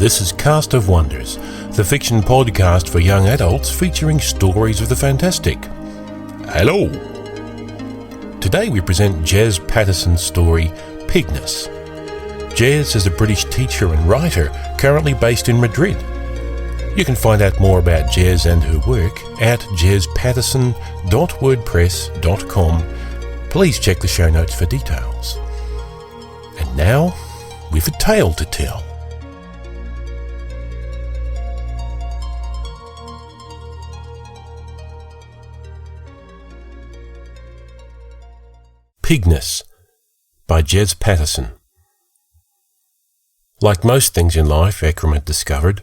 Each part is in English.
This is Cast of Wonders, the fiction podcast for young adults featuring stories of the fantastic. Hello! Today we present Jez Patterson's story, Pignus. Jez is a British teacher and writer currently based in Madrid. You can find out more about Jez and her work at jezpatterson.wordpress.com. Please check the show notes for details. And now, we've a tale to tell. Pignus by Jez Patterson. Like most things in life, Ekram had discovered,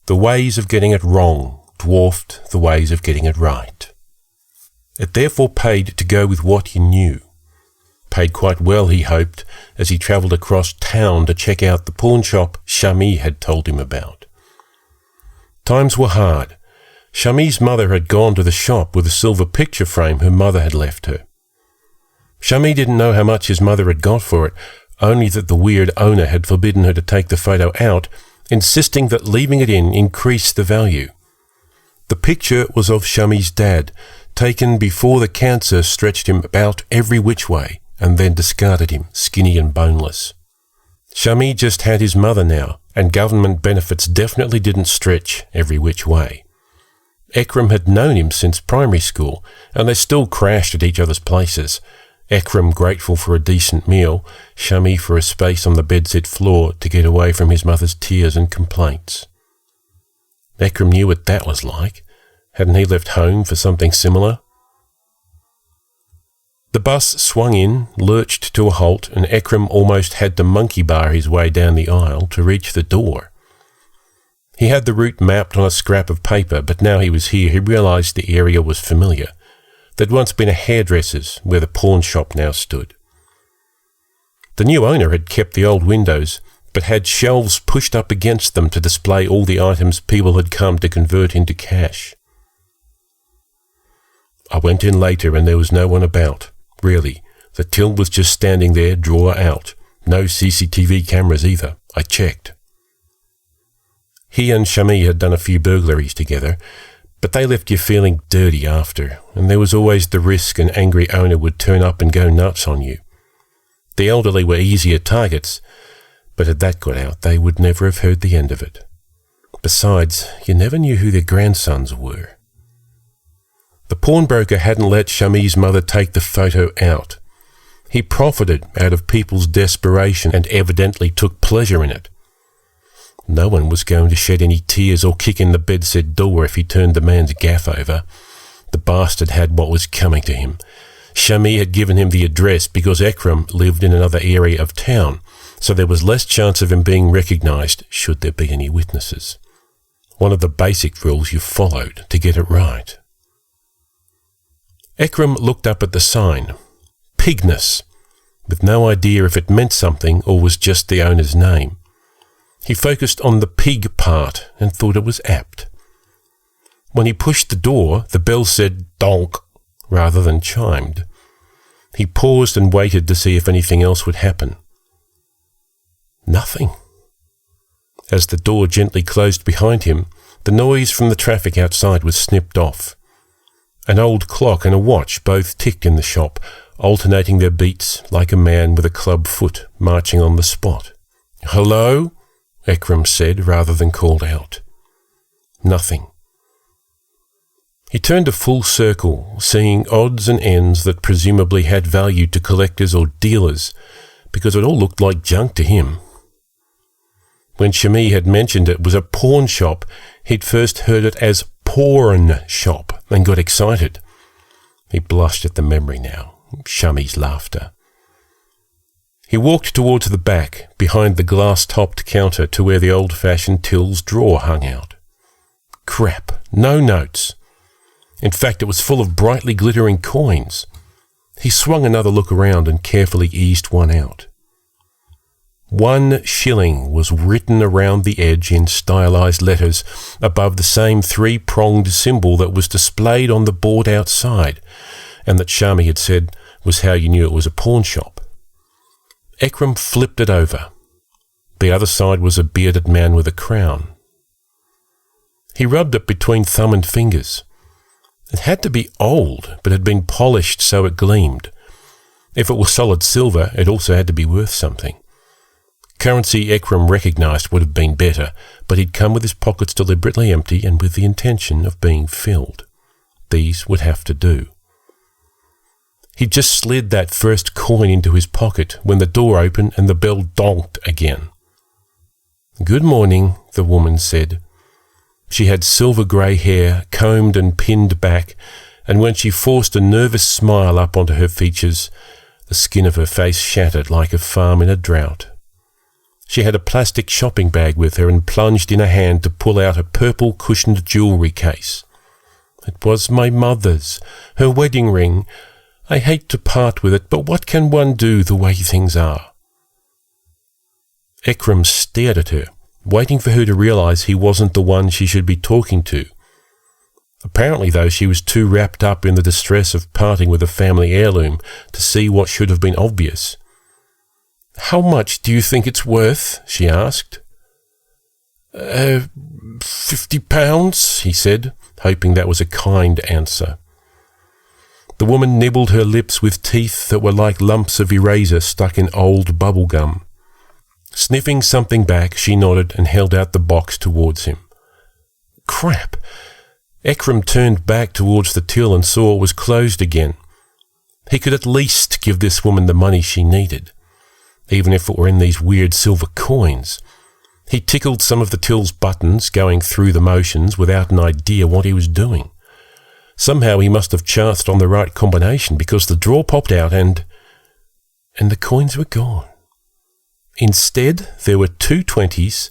the ways of getting it wrong dwarfed the ways of getting it right. It therefore paid to go with what you knew. Paid quite well, he hoped, as he travelled across town to check out the pawn shop Shami had told him about. Times were hard. Shami's mother had gone to the shop with a silver picture frame her mother had left her. Shami didn't know how much his mother had got for it, only that the weird owner had forbidden her to take the photo out, insisting that leaving it in increased the value. The picture was of Shami's dad, taken before the cancer stretched him about every which way and then discarded him, skinny and boneless. Shami just had his mother now, and government benefits definitely didn't stretch every which way. Ekram had known him since primary school, and they still crashed at each other's places. Ekram grateful for a decent meal, Shami for a space on the bedsit floor to get away from his mother's tears and complaints. Ekram knew what that was like. Hadn't he left home for something similar? The bus swung in, lurched to a halt, and Ekram almost had to monkey bar his way down the aisle to reach the door. He had the route mapped on a scrap of paper, but now he was here, he realised the area was familiar. There'd once been a hairdresser's where the pawn shop now stood. The new owner had kept the old windows, but had shelves pushed up against them to display all the items people had come to convert into cash. I went in later and there was no one about. Really, the till was just standing there, drawer out. No CCTV cameras either. I checked. He and Shami had done a few burglaries together, but they left you feeling dirty after, and there was always the risk an angry owner would turn up and go nuts on you. The elderly were easier targets, but had that got out, they would never have heard the end of it. Besides, you never knew who their grandsons were. The pawnbroker hadn't let Shami's mother take the photo out. He profited out of people's desperation and evidently took pleasure in it. No one was going to shed any tears or kick in the bedsit door if he turned the man's gaff over. The bastard had what was coming to him. Shami had given him the address because Ekram lived in another area of town, so there was less chance of him being recognised should there be any witnesses. One of the basic rules you followed to get it right. Ekram looked up at the sign, Pignus, with no idea if it meant something or was just the owner's name. He focused on the pig part and thought it was apt. When he pushed the door, the bell said donk rather than chimed. He paused and waited to see if anything else would happen. Nothing. As the door gently closed behind him, the noise from the traffic outside was snipped off. An old clock and a watch both ticked in the shop, alternating their beats like a man with a club foot marching on the spot. "Hello?" Ekram said rather than called out. Nothing. He turned a full circle, seeing odds and ends that presumably had value to collectors or dealers, because it all looked like junk to him. When Shami had mentioned it was a pawn shop, he'd first heard it as porn shop and got excited. He blushed at the memory now, Shami's laughter. He walked towards the back, behind the glass-topped counter to where the old-fashioned till's drawer hung out. Crap, no notes. In fact, it was full of brightly glittering coins. He swung another look around and carefully eased one out. 1 shilling was written around the edge in stylized letters above the same 3-pronged symbol that was displayed on the board outside, and that Shami had said was how you knew it was a pawn shop. Ekram flipped it over. The other side was a bearded man with a crown. He rubbed it between thumb and fingers. It had to be old, but had been polished so it gleamed. If it was solid silver, it also had to be worth something. Currency Ekram recognised would have been better, but he'd come with his pockets deliberately empty and with the intention of being filled. These would have to do. He'd just slid that first coin into his pocket when the door opened and the bell donked again. "Good morning," the woman said. She had silver-grey hair, combed and pinned back, and when she forced a nervous smile up onto her features, the skin of her face shattered like a farm in a drought. She had a plastic shopping bag with her and plunged in a hand to pull out a purple cushioned jewellery case. "It was my mother's, her wedding ring. I hate to part with it, but what can one do the way things are?" Ekram stared at her, waiting for her to realise he wasn't the one she should be talking to. Apparently, though, she was too wrapped up in the distress of parting with a family heirloom to see what should have been obvious. "How much do you think it's worth?" she asked. £50, he said, hoping that was a kind answer. The woman nibbled her lips with teeth that were like lumps of eraser stuck in old bubble gum. Sniffing something back, she nodded and held out the box towards him. Crap! Ekram turned back towards the till and saw it was closed again. He could at least give this woman the money she needed, even if it were in these weird silver coins. He tickled some of the till's buttons, going through the motions without an idea what he was doing. Somehow he must have chanced on the right combination, because the drawer popped out and the coins were gone. Instead, there were 2 20s,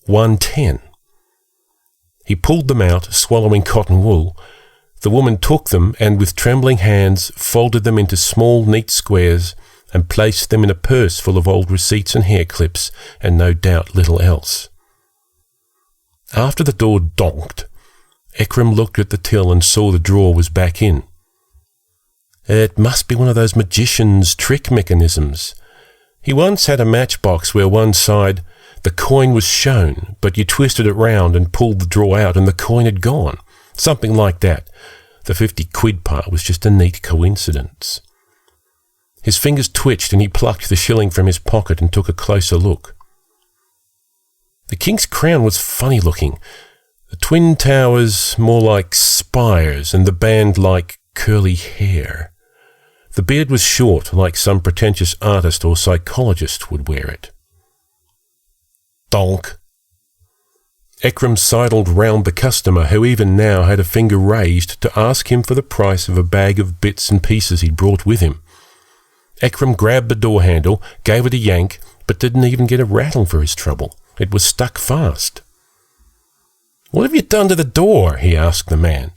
1 10. He pulled them out, swallowing cotton wool. The woman took them and, with trembling hands, folded them into small, neat squares and placed them in a purse full of old receipts and hair clips, and no doubt little else. After the door donked, Ekram looked at the till and saw the drawer was back in. It must be one of those magician's trick mechanisms. He once had a matchbox where one side, the coin was shown, but you twisted it round and pulled the drawer out and the coin had gone. Something like that. The 50 quid part was just a neat coincidence. His fingers twitched and he plucked the shilling from his pocket and took a closer look. The king's crown was funny looking. The twin towers more like spires and the band like curly hair. The beard was short, like some pretentious artist or psychologist would wear it. Donk. Ekram sidled round the customer, who even now had a finger raised to ask him for the price of a bag of bits and pieces he'd brought with him. Ekram grabbed the door handle, gave it a yank, but didn't even get a rattle for his trouble. It was stuck fast. "What have you done to the door?" he asked the man.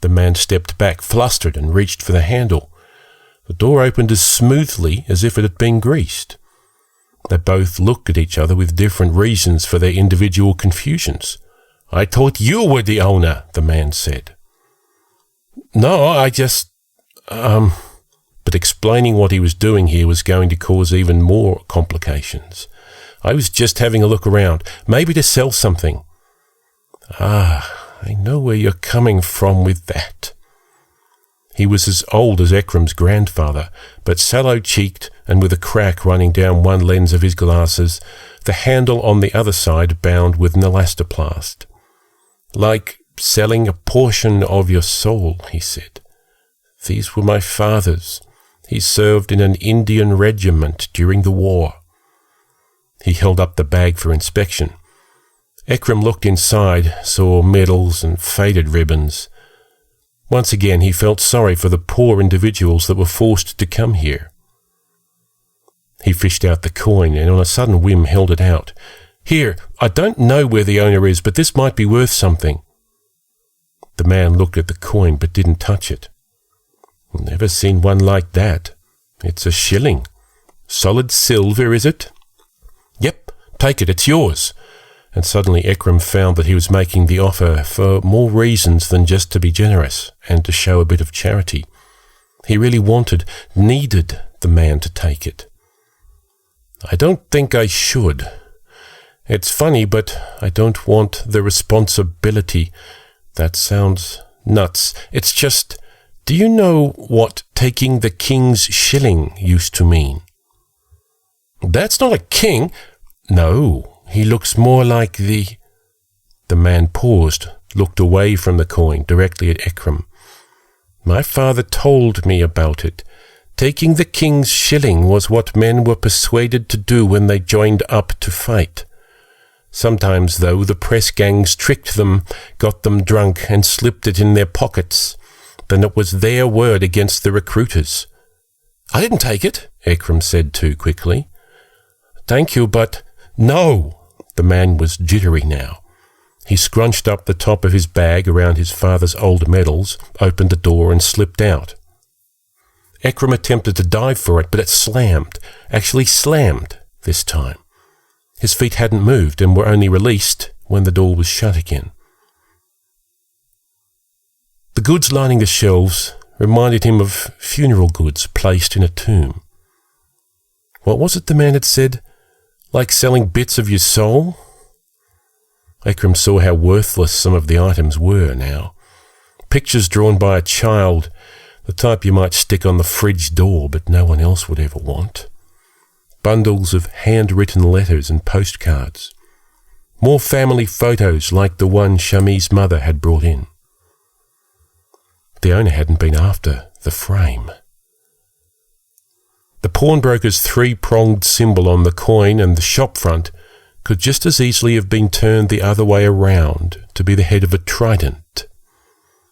The man stepped back, flustered, and reached for the handle. The door opened as smoothly as if it had been greased. They both looked at each other with different reasons for their individual confusions. "I thought you were the owner," the man said. "No, I just... But explaining what he was doing here was going to cause even more complications. "I was just having a look around, maybe to sell something." I know where you're coming from with that." He was as old as Ekram's grandfather, but sallow-cheeked and with a crack running down one lens of his glasses, the handle on the other side bound with an elastoplast. "Like selling a portion of your soul," he said. "These were my father's. He served in an Indian regiment during the war." He held up the bag for inspection. Ekram looked inside, saw medals and faded ribbons. Once again he felt sorry for the poor individuals that were forced to come here. He fished out the coin and on a sudden whim held it out. "Here, I don't know where the owner is, but this might be worth something." The man looked at the coin but didn't touch it. "Never seen one like that. It's a shilling. Solid silver, is it?" "Yep, take it, it's yours." And suddenly Ekram found that he was making the offer for more reasons than just to be generous and to show a bit of charity. He really needed the man to take it. I don't think I should. It's funny, but I don't want the responsibility. That sounds nuts. It's just, do you know what taking the king's shilling used to mean? That's not a king. No, he looks more like the... The man paused, looked away from the coin, directly at Ekram. My father told me about it. Taking the king's shilling was what men were persuaded to do when they joined up to fight. Sometimes, though, the press gangs tricked them, got them drunk, and slipped it in their pockets. Then it was their word against the recruiters. I didn't take it, Ekram said too quickly. Thank you, but no. The man was jittery now. He scrunched up the top of his bag around his father's old medals, opened the door and slipped out. Ekram attempted to dive for it, but it slammed, actually slammed this time. His feet hadn't moved and were only released when the door was shut again. The goods lining the shelves reminded him of funeral goods placed in a tomb. What was it the man had said? Like selling bits of your soul? Ekram saw how worthless some of the items were now. Pictures drawn by a child, the type you might stick on the fridge door but no one else would ever want. Bundles of handwritten letters and postcards. More family photos like the one Shami's mother had brought in. The owner hadn't been after the frame. The pawnbroker's three-pronged symbol on the coin and the shop front could just as easily have been turned the other way around to be the head of a trident.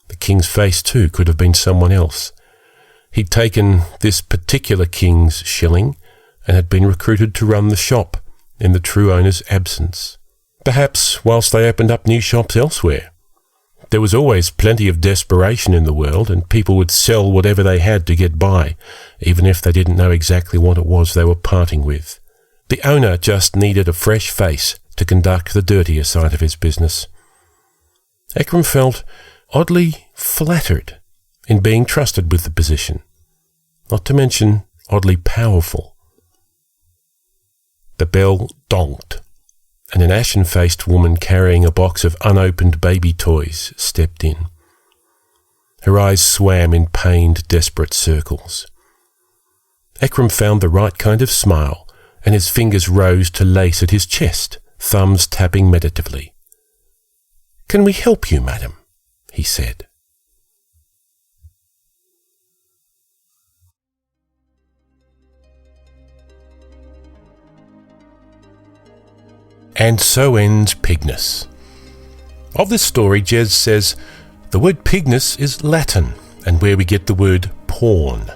The king's face, too, could have been someone else. He'd taken this particular king's shilling and had been recruited to run the shop in the true owner's absence. Perhaps whilst they opened up new shops elsewhere. There was always plenty of desperation in the world, and people would sell whatever they had to get by, even if they didn't know exactly what it was they were parting with. The owner just needed a fresh face to conduct the dirtier side of his business. Ekram felt oddly flattered in being trusted with the position, not to mention oddly powerful. The bell donked, and an ashen-faced woman carrying a box of unopened baby toys stepped in. Her eyes swam in pained, desperate circles. Ekram found the right kind of smile, and his fingers rose to lace at his chest, thumbs tapping meditatively. "Can we help you, madam?" he said. And so ends Pignus. Of this story, Jez says, the word Pignus is Latin, and where we get the word pawn.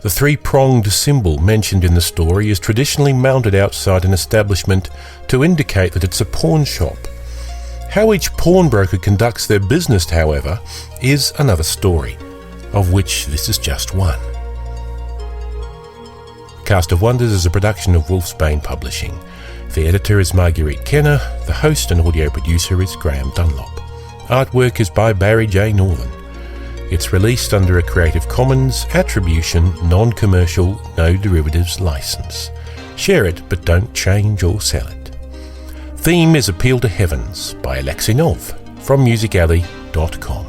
The three-pronged symbol mentioned in the story is traditionally mounted outside an establishment to indicate that it's a pawn shop. How each pawnbroker conducts their business, however, is another story, of which this is just one. Cast of Wonders is a production of Wolfsbane Publishing. The editor is Marguerite Kenner, the host and audio producer is Graham Dunlop. Artwork is by Barry J. Northern. It's released under a Creative Commons Attribution, Non-Commercial, No Derivatives license. Share it, but don't change or sell it. Theme is Appeal to Heavens by Alexei Nov from musicalley.com.